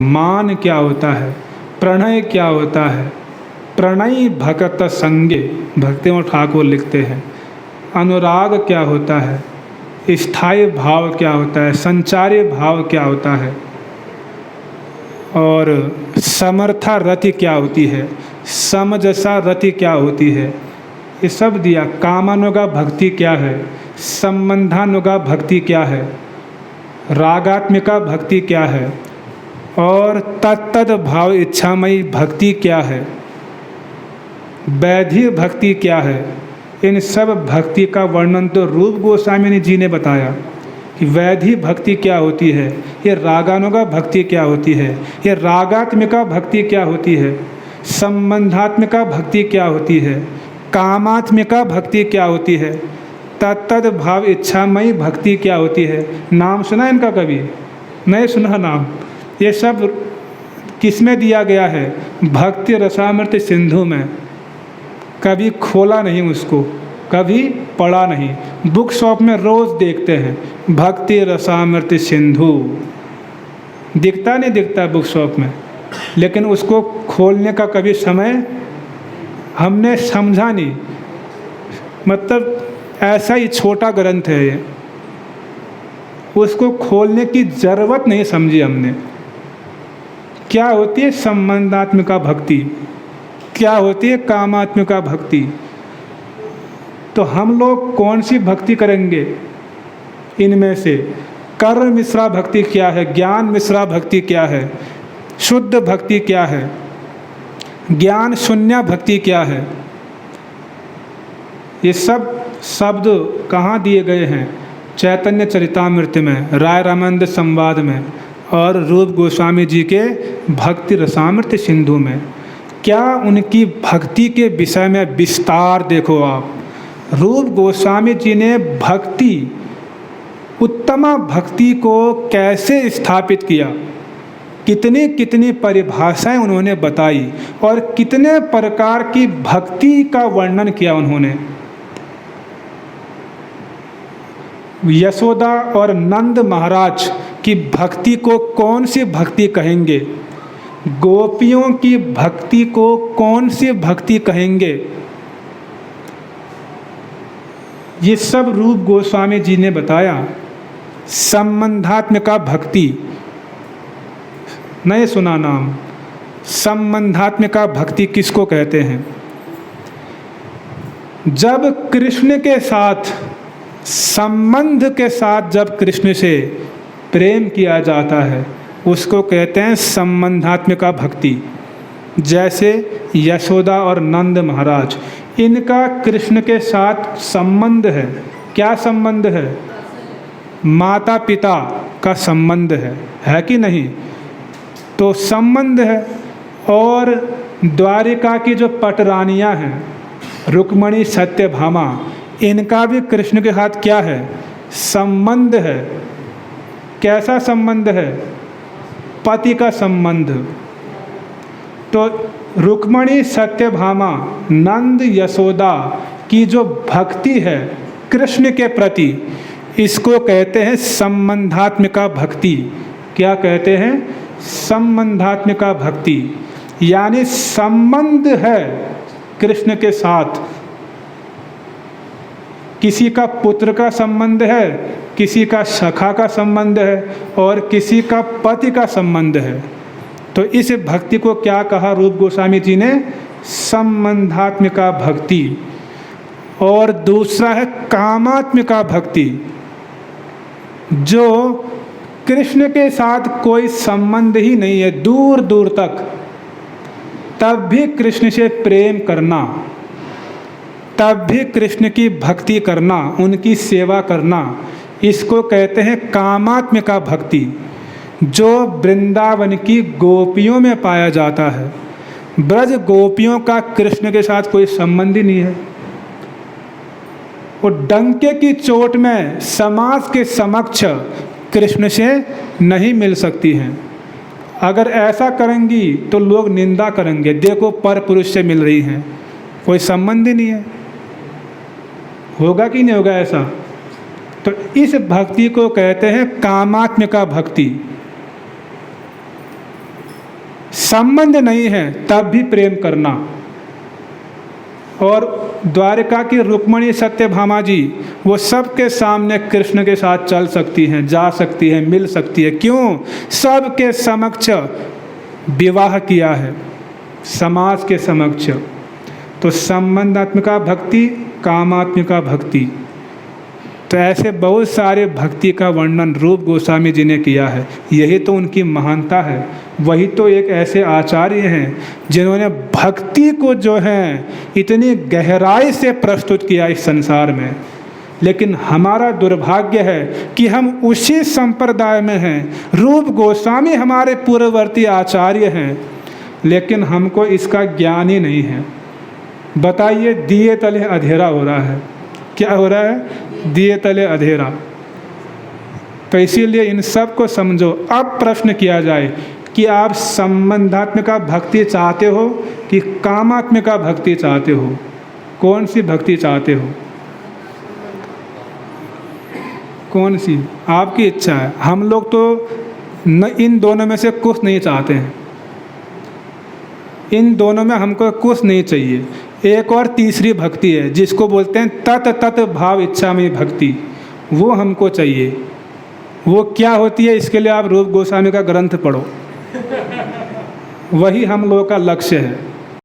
मान क्या होता है, प्रणय क्या होता है, प्रणयी भगत संगे, भक्तिमोहन ठाकुर लिखते हैं। अनुराग क्या होता है, स्थायी भाव क्या होता है, संचारी भाव क्या होता है, और समर्था रति क्या होती है, समजसा रति क्या होती है, ये सब दिया। कामानुगा भक्ति क्या है, संबंधानुगा भक्ति क्या है, रागात्मिका भक्ति क्या है, और तत्तद भाव इच्छामयी भक्ति क्या है, वैधि भक्ति क्या है। इन सब भक्ति का वर्णन तो रूप गोस्वामी जी ने बताया कि वैधि भक्ति क्या होती है, ये रागानुगा भक्ति क्या होती है, ये रागात्मिका भक्ति क्या होती है, संबंधात्मिका भक्ति क्या होती है, कामात्मिका भक्ति क्या होती है, तत्तद भाव इच्छामयी भक्ति क्या होती है। नाम सुना इनका कभी? नहीं सुना नाम? ये सब किस में दिया गया है? भक्ति रसामृत सिंधु में। कभी खोला नहीं उसको, कभी पढ़ा नहीं। बुक शॉप में रोज़ देखते हैं भक्ति रसामृत सिंधु, दिखता नहीं दिखता बुक शॉप में, लेकिन उसको खोलने का कभी समय हमने समझा नहीं। मतलब ऐसा ही छोटा ग्रंथ है ये, उसको खोलने की ज़रूरत नहीं समझी हमने। क्या होती है संबंधात्मिका भक्ति, क्या होती है कामात्मिका भक्ति। तो हम लोग कौन सी भक्ति करेंगे इनमें से? कर्म मिश्रा भक्ति क्या है, ज्ञान मिश्रा भक्ति क्या है, शुद्ध भक्ति क्या है, ज्ञान शून्य भक्ति क्या है। ये सब शब्द कहाँ दिए गए हैं? चैतन्य चरितामृत में, राय रामानंद संवाद में, और रूप गोस्वामी जी के भक्ति रसामृत सिंधु में। क्या उनकी भक्ति के विषय में विस्तार देखो आप। रूप गोस्वामी जी ने भक्ति, उत्तमा भक्ति को कैसे स्थापित किया, कितनी कितनी परिभाषाएं उन्होंने बताई, और कितने प्रकार की भक्ति का वर्णन किया उन्होंने। यशोदा और नंद महाराज की भक्ति को कौन सी भक्ति कहेंगे, गोपियों की भक्ति को कौन सी भक्ति कहेंगे, ये सब रूप गोस्वामी जी ने बताया। संबंधात्मिका भक्ति, नहीं सुना नाम? संबंधात्मिका भक्ति किसको कहते हैं? जब कृष्ण के साथ, संबंध के साथ जब कृष्ण से प्रेम किया जाता है, उसको कहते हैं संबंधात्मिका भक्ति। जैसे यशोदा और नंद महाराज, इनका कृष्ण के साथ संबंध है। क्या संबंध है? माता पिता का संबंध है कि नहीं? तो संबंध है। और द्वारिका की जो पटरानियाँ हैं, रुक्मणी सत्यभामा, इनका भी कृष्ण के साथ क्या है? संबंध है। कैसा संबंध है? पति का संबंध। तो रुक्मणी सत्यभामा, नंद यशोदा की जो भक्ति है कृष्ण के प्रति, इसको कहते हैं संबंधात्मिका भक्ति। क्या कहते हैं? संबंधात्मिका भक्ति। यानी संबंध है कृष्ण के साथ। किसी का पुत्र का संबंध है, किसी का सखा का संबंध है, और किसी का पति का संबंध है। तो इस भक्ति को क्या कहा रूप गोस्वामी जी ने? संबंधात्मिका भक्ति। और दूसरा है कामात्मिका भक्ति, जो कृष्ण के साथ कोई संबंध ही नहीं है दूर दूर तक, तब भी कृष्ण से प्रेम करना, तब भी कृष्ण की भक्ति करना, उनकी सेवा करना, इसको कहते हैं कामात्मिका भक्ति, जो वृंदावन की गोपियों में पाया जाता है। ब्रज गोपियों का कृष्ण के साथ कोई संबंध ही नहीं है। वो डंके की चोट में समाज के समक्ष कृष्ण से नहीं मिल सकती हैं। अगर ऐसा करेंगी तो लोग निंदा करेंगे, देखो पर पुरुष से मिल रही हैं, कोई संबंध ही नहीं है। होगा कि नहीं होगा ऐसा? तो इस भक्ति को कहते हैं कामात्मिका भक्ति। संबंध नहीं है तब भी प्रेम करना। और द्वारिका की रुक्मणी सत्यभामा जी, वो सबके सामने कृष्ण के साथ चल सकती हैं, जा सकती हैं, मिल सकती है। क्यों? सबके समक्ष विवाह किया है, समाज के समक्ष। तो संबंधात्मिका भक्ति, कामात्मिका भक्ति, तो ऐसे बहुत सारे भक्ति का वर्णन रूप गोस्वामी जी ने किया है। यही तो उनकी महानता है। वही तो एक ऐसे आचार्य हैं जिन्होंने भक्ति को जो है इतनी गहराई से प्रस्तुत किया इस संसार में। लेकिन हमारा दुर्भाग्य है कि हम उसी संप्रदाय में हैं। रूप गोस्वामी हमारे पूर्ववर्ती आचार्य हैं, लेकिन हमको इसका ज्ञान ही नहीं है। बताइए, दिए तले अंधेरा हो रहा है। क्या हो रहा है? दिए तले अंधेरा। तो इसीलिए इन सब को समझो। अब प्रश्न किया जाए कि आप संबंधात्मिका भक्ति चाहते हो कि कामात्मिका भक्ति चाहते हो? कौन सी भक्ति चाहते हो? कौन सी आपकी इच्छा है? हम लोग तो न इन दोनों में से कुछ नहीं चाहते हैं। इन दोनों में हमको कुछ नहीं चाहिए। एक और तीसरी भक्ति है जिसको बोलते हैं तत तत भाव इच्छा में भक्ति, वो हमको चाहिए। वो क्या होती है, इसके लिए आप रूप गोस्वामी का ग्रंथ पढ़ो। वही हम लोगों का लक्ष्य है।